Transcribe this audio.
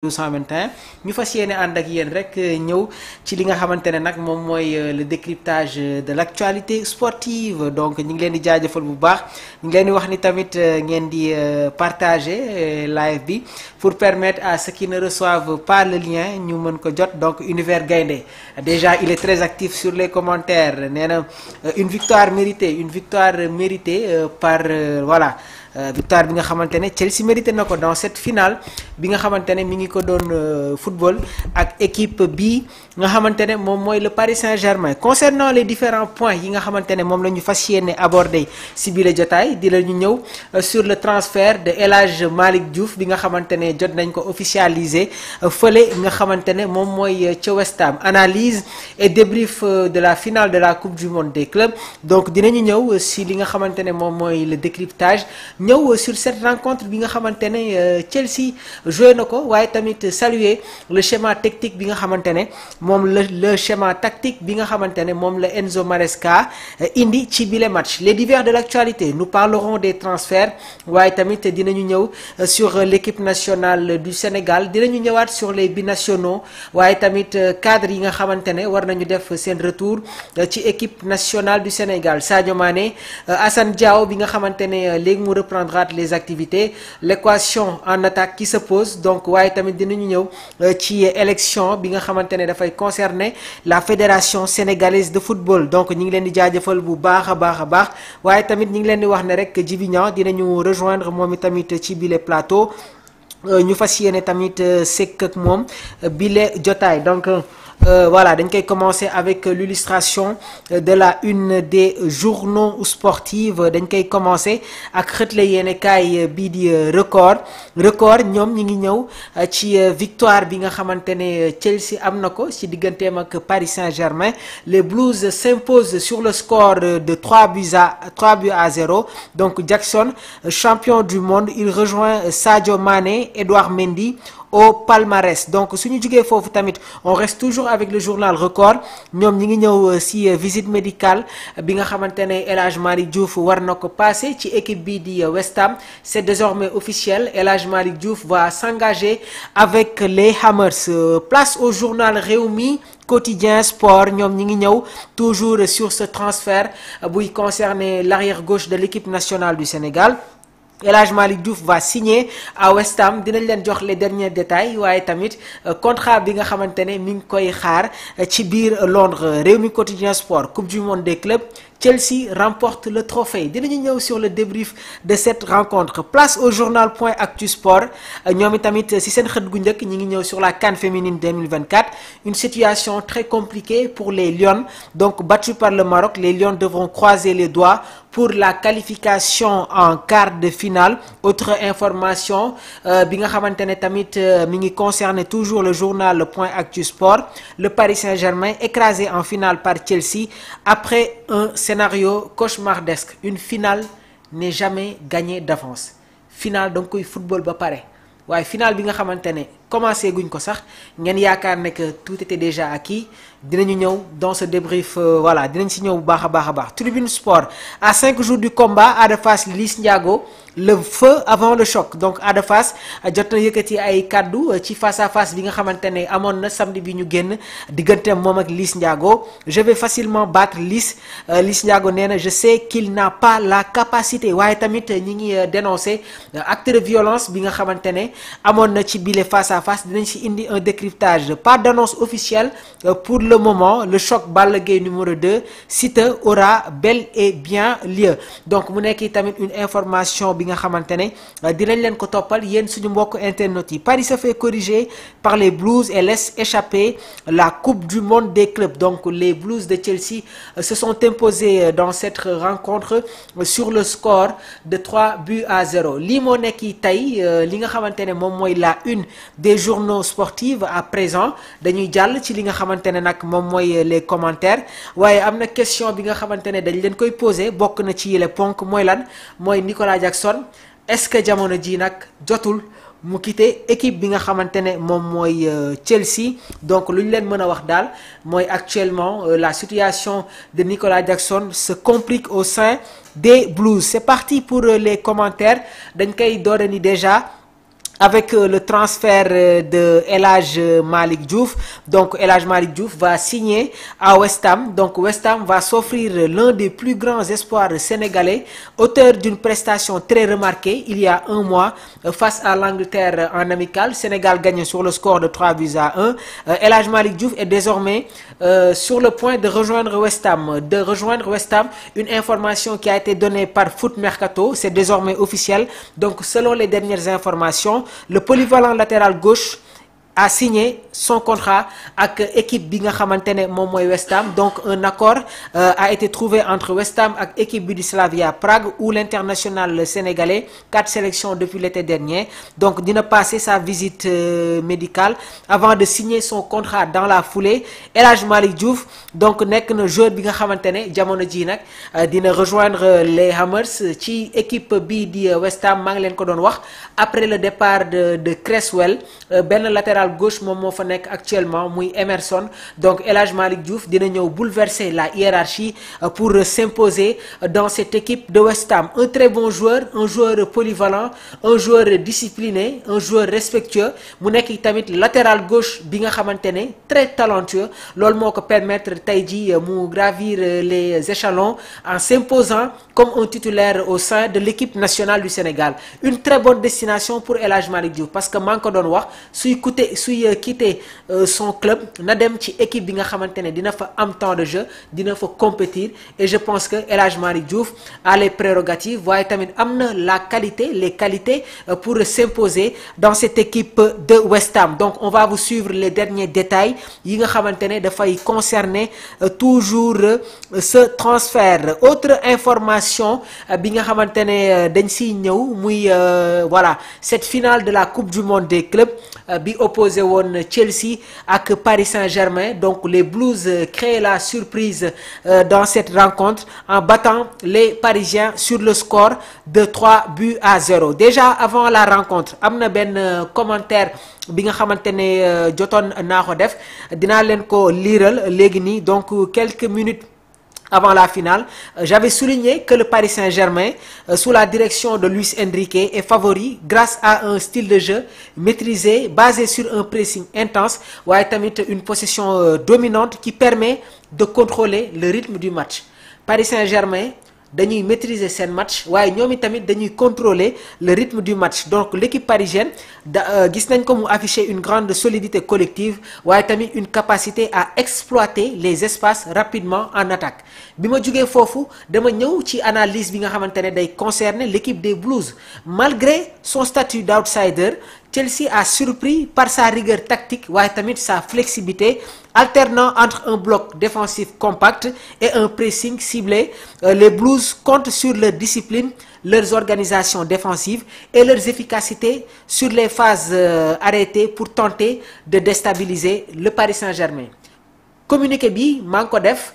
1221 ñu fas yéene ànd ak yéen rek ñëw ci li nga xamante ne nag moom mooy le décryptage de l'actualité sportive donc ñu ngi leen di jaajëfal bu baax ñu ngi leen di wax ni tamit ngeen di partager live bi pour permettre à ceux qui ne reçoivent pas le lien ñu mën ko jot. Donc Univers Gaindé déjà il est très actif sur les commentaires nee na une victoire méritée par voilà. Victoire bi nga xamante ne Chelsea mérité na ko dans cette finale bi nga xamante ne mi ngi ko doon football ak équipe bi nga xamante ne moom mooy le Paris Saint-Germain. Concernant les différents points yi nga xamante ne moom la ñu fas yéene aborder si bile jotaay di la ñu ñëw sur le transfert de El Hadj Malick Diouf bi nga xamante ne jot nañ ko officialiser fële nga xamante ne moom mooy ca West Ham. Analyse et débrief de la finale de la Coupe du Monde des clubs donc dinañu ñëw si li nga xamante ne moom mooy le décryptage. ñëw sur cette rencontre bi nga xamante ne Chelsea joué na ko waaye tamit saluer le schéma technique bi nga xamante ne moom le schéma tactique bi nga xamante ne moom la Enzo Maresca indi ci bile match. Les divers de l'actualité nous parlerons des transferts waaye tamit dinañu ñëw sur l'équipe nationale du Sénégal dinañu ñëwaat sur les binationaux waaye tamit cadre yi nga xamante ne war nañu def seen retour ci équipe nationale du Sénégal. Sadio Mané Assane Diao bi nga xamante ne léegi mu reprendra les activités, l'équation en attaque qui se pose donc waaye tamit dinañu ñëw ci élection bi nga xamante ne dafay concerner la fédération sénégalaise de football donc ñi ngi leen di jaajëfal bu baax a baax waaye tamit ñi ngi leen di wax ne rek Djibi Niang dinañu rejoindre moom tamit ci bile plateau ñu fas yéene tamit sekk ak moom bile jotaay donc. Voilà dañ koy commencer avec l'illustration de la une des journaux sportifs dañ koy commencer ak xëtle yéene kaay bii di record ñoom ñi ngi ñëw ci victoire bi nga xamante ne Chelsea am na ko ci digganteem ak Paris Saint-Germain. Les Blues s'imposent sur le score de 3 buts à 0 donc Jackson champion du monde il rejoint Sadio Mané Edouard Mendy au palmarès donc suñu jugee foofu tamit on reste toujours avec le journal Record ñoom ñi ngi ñëw ci visite médicale bi nga xamante ne El Hadj Malick Diouf war na ko passé ci équipe bii di West Ham. C'est désormais officiel El Hadj Malick Diouf va s'engager avec les Hammers. Place au journal Rewmi Quotidien Sport ñoom ñi ngi ñëw toujours sur ce transfert buy concerner l'arrière gauche de l'équipe nationale du Sénégal. El Hadj Malick Diouf va signer à West Ham dinañ leen jox les derniers détails waaye tamit contrat bi nga xamante ne mi ngi koy xaar ci biir Londres. Rewmi Quotidien Sport Coupe du Monde des clubs Chelsea remporte le trophée dinañu ñëw sur le débrief de cette rencontre. Place au journal Point Actu Sport ñoom itamit ci seen xët gu njëkk ñi ngi ñëw sur la CAN féminine 2024 une situation très compliquée pour les Lions donc battues par le Maroc les Lions devront croiser les doigts pour la qualification en quart de finale. Autre information bi nga xamante ne tamit mi ngi concerner toujours le journal Point Actu Sport le Paris Saint-Germain écrasé en finale par Chelsea après un scénario cauchemardesque. Une finale n'est jamais gagnée d'avance. Finale donc koy football ba pare waaye finale bi nga xamante ne commencé guñ ko sax ngeen yaakaar ne que tout était déjà acquis dinañu ñëw dans ce débrief voilà dinañ si ñëw bu baax a baax. Tribune Sport à 5 jours du combat Ada Fass Liss Ndiago le feu avant le choc donc Ada Fass jot na yëkkati ay kaddu ci face à face bi nga xamante ne amoon na samedi bi ñu génn digganteem moom ak Liss Ndiago. Je vais facilement battre Liss Ndiago nee na je sais qu'il n'a pas la capacité waaye tamit ñi ngi dénoncer acte de violence bi nga xamante ne amoon na ci bile face à face dinañ ci indi un décryptage. Pas d'annonce officielle pour le moment le choc Balla Gaye numéro 2 Siteu aura bel et bien lieu donc mu nekk tamit une information bi nga xamante ne dinañ leen ko toppal yéen suñu mbokk internautes yi. Paris se fait corriger par les Blues et laisse échapper la Coupe du Monde des clubs donc les Blues de Chelsea se sont imposés dans cette rencontre sur le score de 3 buts à 0 lii moo nekk tey li nga xamante ne moom mooy la une des journaux sportifs. À présent dañuy jàll ci li nga xamante ne nag moom mooy les commentaires waaye am na question bi nga xamante ne dañ leen koy poser bokk na ci yile ponk mooy lan mooy Nicolas Jackson est-ce que jamono ji nag jotul mu quitté équipe bi nga xamante ne moom mooy Chelsea donc lu ñu leen mën a wax daal mooy actuellement la situation de Nicolas Jackson se complique au sein des Blues. C'est parti pour les commentaires dañ koy doore ni déjà avec le transfert de El Hadj Malick Diouf. Donc El Hadj Malick Diouf va signer à West Ham. Donc West Ham va s'offrir l'un des plus grands espoirs sénégalais, auteur d'une prestation très remarquée il y a un mois face à l'Angleterre en amical. Sénégal gagne sur le score de 3-1. El Hadj Malick Diouf est désormais sur le point de rejoindre West Ham. Une information qui a été donnée par Foot Mercato, c'est désormais officiel. Donc selon les dernières informations, le polyvalent latéral gauche a signé son contrat avec équipe bi nga xamantene mom moy West Ham. Donc un accord a été trouvé entre West Ham et équipe bi du Slavia Prague, où l'international sénégalais, 4 sélections depuis l'été dernier, donc dina passer sa visite médicale avant de signer son contrat dans la foulée. El Hadj Malick Diouf donc nek na joueur bi nga xamantene jamono ji nak dina rejoindre les Hammers ci équipe bi di West Ham. Maa ngi leen ko doon wax après le départ de Cresswell, ben latéral gauche moom moo fa nekk actuellement muy Emerson. Donc El Hadj Malick Diouf dina ñëw bouleverser la hiérarchie pour s'imposer dans cette équipe de West Ham. Un très bon joueur, un joueur polyvalent, un joueur discipliné, un joueur respectueux. Mu nekk tamit latéral gauche bi nga xamantene très talentueux. Loolu moo ko permettre tey ji mu gravir les échelons en s'imposant comme un titulaire au sein de l'équipe nationale du Sénégal. Une très bonne destination pour El Hadj Malick Diouf, parce que maa ngi ko doon wax suy quitter son club na dem ci équipe bi nga xamantene dina fa am temps de jeu, dina fa compétir, et je pense que El Hadj Malick Diouf a les prérogatives, waaye tamit amna les qualités pour s'imposer dans cette équipe de West Ham. Donc on va vous suivre les derniers détails yi nga xamantene da fay concerner toujours ce transfert. Autre information bi nga xamantene dañ ci ñew muy voilà, cette finale de la Coupe du monde des clubs bi opposé won Chelsea ak Paris Saint-Germain. Donc les Blues créent la surprise dans cette rencontre en battant les Parisiens sur le score de 3-0. Déjà avant la rencontre amna ben commentaire bi nga xamantene jotoon naa ko def, dinaa leen ko liiral léegi nii. Donc quelques minutes avant la finale, j'avais souligné que le Paris Saint-Germain, sous la direction de Luis Enrique, est favori grâce à un style de jeu maîtrisé, basé sur un pressing intense, waaye tamit une possession dominante qui permet de contrôler le rythme du match. Paris Saint-Germain dañuy maîtriser sen match, waaye ñoom tamit dañuy contrôler le rythme du match. Donc l'équipe parisienne gis nañ ko mu afficher une grande solidité collective, waaye tamit une capacité à exploiter les espaces rapidement en attaque. Bi ma jógee foofu dama ñëw ci analyse bi nga xamantene day concerner l'équipe des Blues. Malgré son statut d'outsider, Chelsea a surpris par sa rigueur tactique, waaye tamit sa flexibilité, alternant entre un bloc défensif compact et un pressing ciblé. Les Blues comptent sur leur discipline, leurs organisations défensives et leurs efficacités sur les phases arrêtées pour tenter de déstabiliser le Paris Saint-Germain. Communiqué bi maa ngi ko def